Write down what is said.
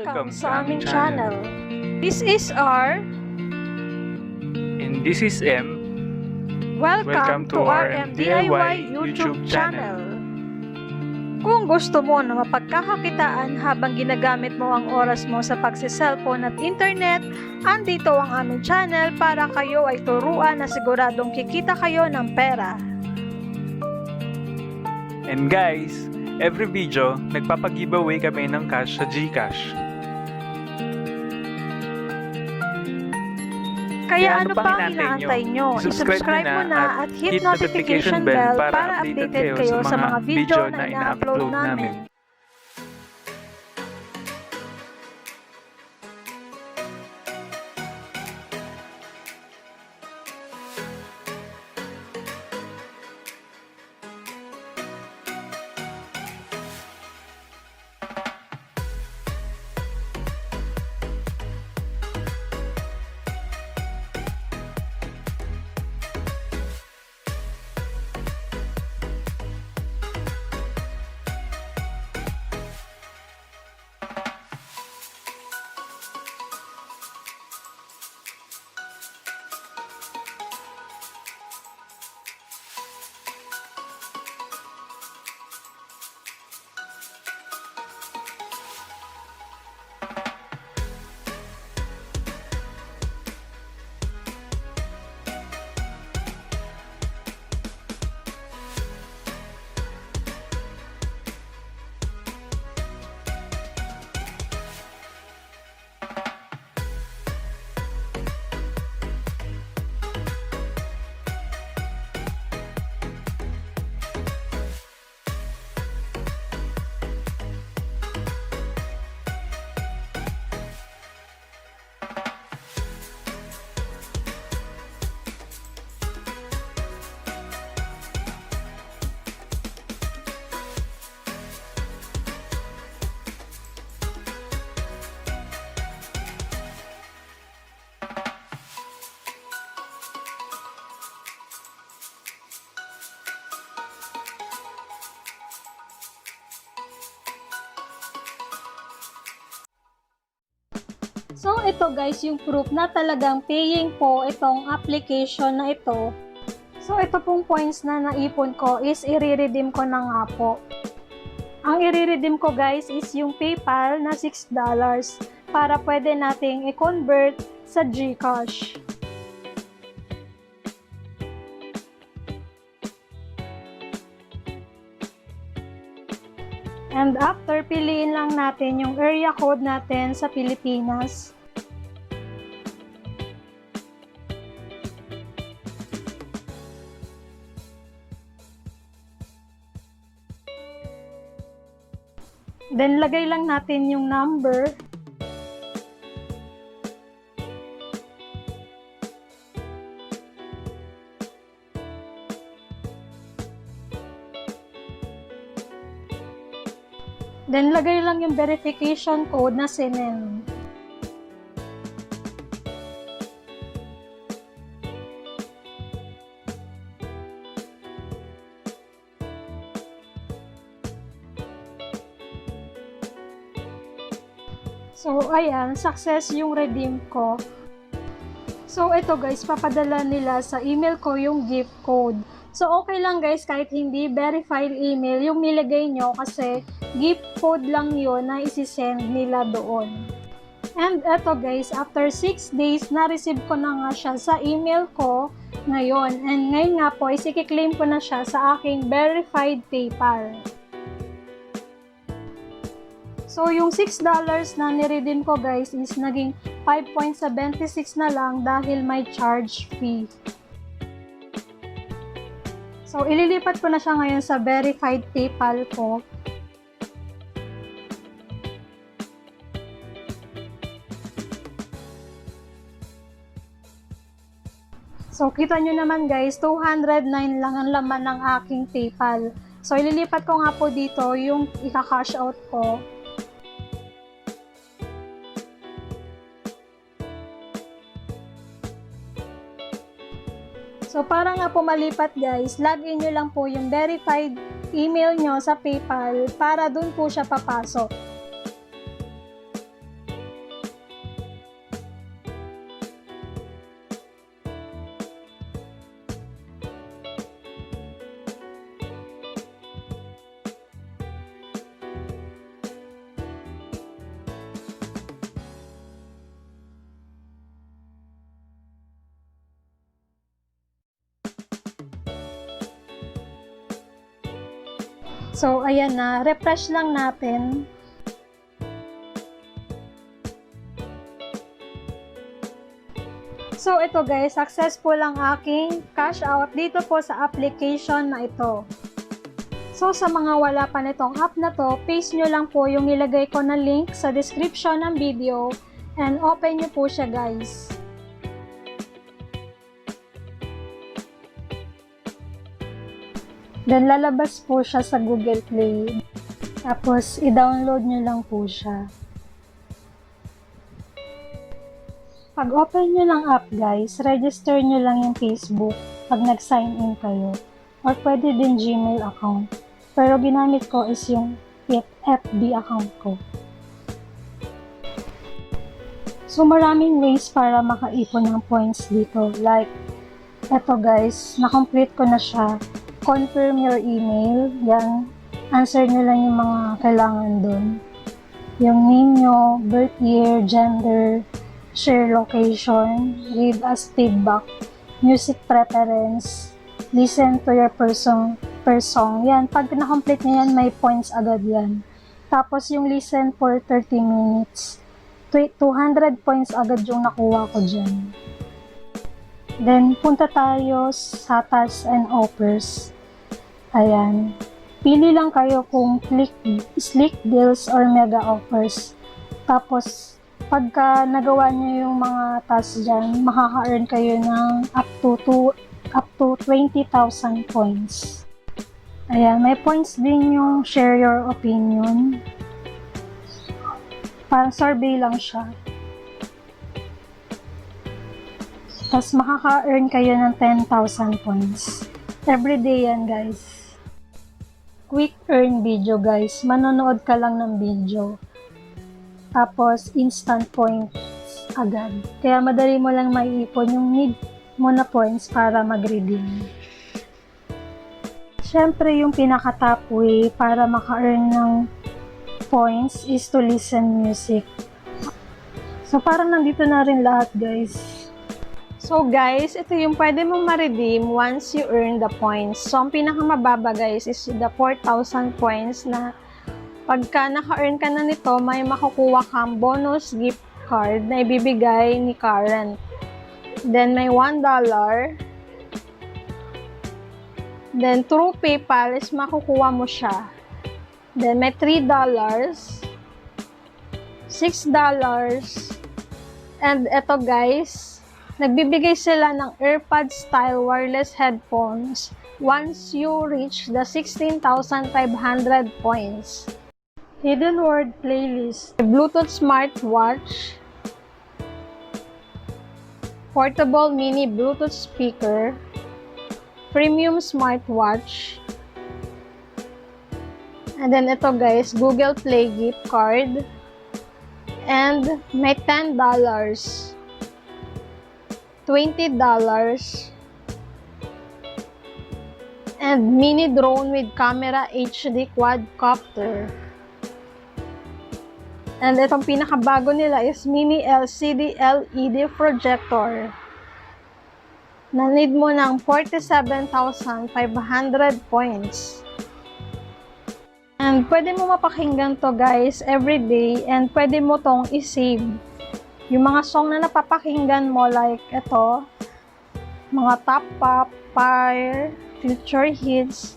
Welcome sa aming channel. This is R. And this is M. Welcome to RMDIY YouTube channel. Kung gusto mo na mapagkakakitaan habang ginagamit mo ang oras mo sa pagse-cellphone at internet, andito ang aming channel para kayo ay turuan na siguradong kikita kayo ng pera. And guys, every video, nagpapag-giveaway kami ng cash sa Gcash. Kaya ano pang inaantay nyo? I-subscribe mo na at hit notification bell para updated kayo sa mga video na ina-upload namin. So, ito guys, yung proof na talagang paying po itong application na ito. So, ito pong points na naipon ko is i-redeem ko na nga po. Ang i-redeem ko guys is yung PayPal na $6 para pwede nating i-convert sa Gcash. And after, piliin lang natin yung area code natin sa Pilipinas. Then, lagay lang natin yung number. Then, lagay lang yung verification code na sinend. So, ayan, success yung redeem ko. So, ito guys, papadala nila sa email ko yung gift code. So, okay lang guys, kahit hindi verified email yung nilagay nyo kasi gift code lang yun na isi-send nila doon. And eto guys, after 6 days, na-receive ko na nga siya sa email ko ngayon. And ngayon nga po, i-claim ko na siya sa aking verified PayPal. So, yung $6 na niredeem ko guys is naging 5.76 na lang dahil may charge fee. So, ililipat ko na siya ngayon sa verified PayPal ko. So, kita nyo naman guys, 209 lang ang laman ng aking PayPal. So, ililipat ko nga po dito yung ika-cash out ko. So, para nga po malipat guys, login nyo lang po yung verified email nyo sa PayPal para dun po siya papasok. So, ayan na. Refresh lang natin. So, ito guys, successful ang aking cash out dito po sa application na ito. So, sa mga wala pa nitong app na to, paste nyo lang po yung nilagay ko na link sa description ng video and open nyo po siya guys. Then, lalabas po siya sa Google Play. Tapos, i-download nyo lang po siya. Pag open nyo ng app guys, register nyo lang yung Facebook pag nag-sign in kayo. Or pwede din Gmail account. Pero ginamit ko is yung FB account ko. So maraming ways para makaipon ng points dito. Like, eto guys, na-complete ko na siya. Confirm your email. Yan. Answer nyo lang yung mga kailangan dun. Yung name nyo, birth year, gender, share location, give us feedback, music preference, listen to your per song. Yan. Pag na-complete nyo yan, may points agad yan. Tapos yung listen for 30 minutes. 200 points agad yung nakuha ko dyan. Then, punta tayo sa tasks and offers. Ayan. Pili lang kayo kung slick deals or mega offers. Tapos, pagka nagawa nyo yung mga tasks dyan, makaka-earn kayo ng up to 20,000 points. Ayan. May points din yung share your opinion. Parang survey lang siya. Tapos makaka-earn kayo ng 10,000 points. Everyday yan guys. Quick earn video guys. Manonood ka lang ng video. Tapos instant points agad. Kaya madali mo lang maiipon yung need mo na points para mag-redeem. Siyempre yung pinaka-top way para maka-earn ng points is to listen music. So parang nandito na rin lahat guys. So guys, ito yung pwede mong ma-redeem once you earn the points. So ang pinakamababa guys is the 4,000 points na pagka naka-earn ka na nito, may makukuha kang bonus gift card na ibibigay ni Karen. Then may $1. Then through PayPal is makukuha mo siya. Then may $3, $6, and eto guys, nagbibigay sila ng AirPods style wireless headphones once you reach the 16,500 points. Hidden word playlist, Bluetooth smartwatch, portable mini Bluetooth speaker, premium smartwatch, and then ito guys, Google Play gift card, and may $10, $20, and mini drone with camera HD quadcopter. And itong pinakabago nila is mini LCD LED projector na need mo ng 47,500 points. And pwede mo mapakinggan to guys everyday, and pwede mo tong i-save. Yung mga song na napapakinggan mo like ito, mga top pop, fire, future hits,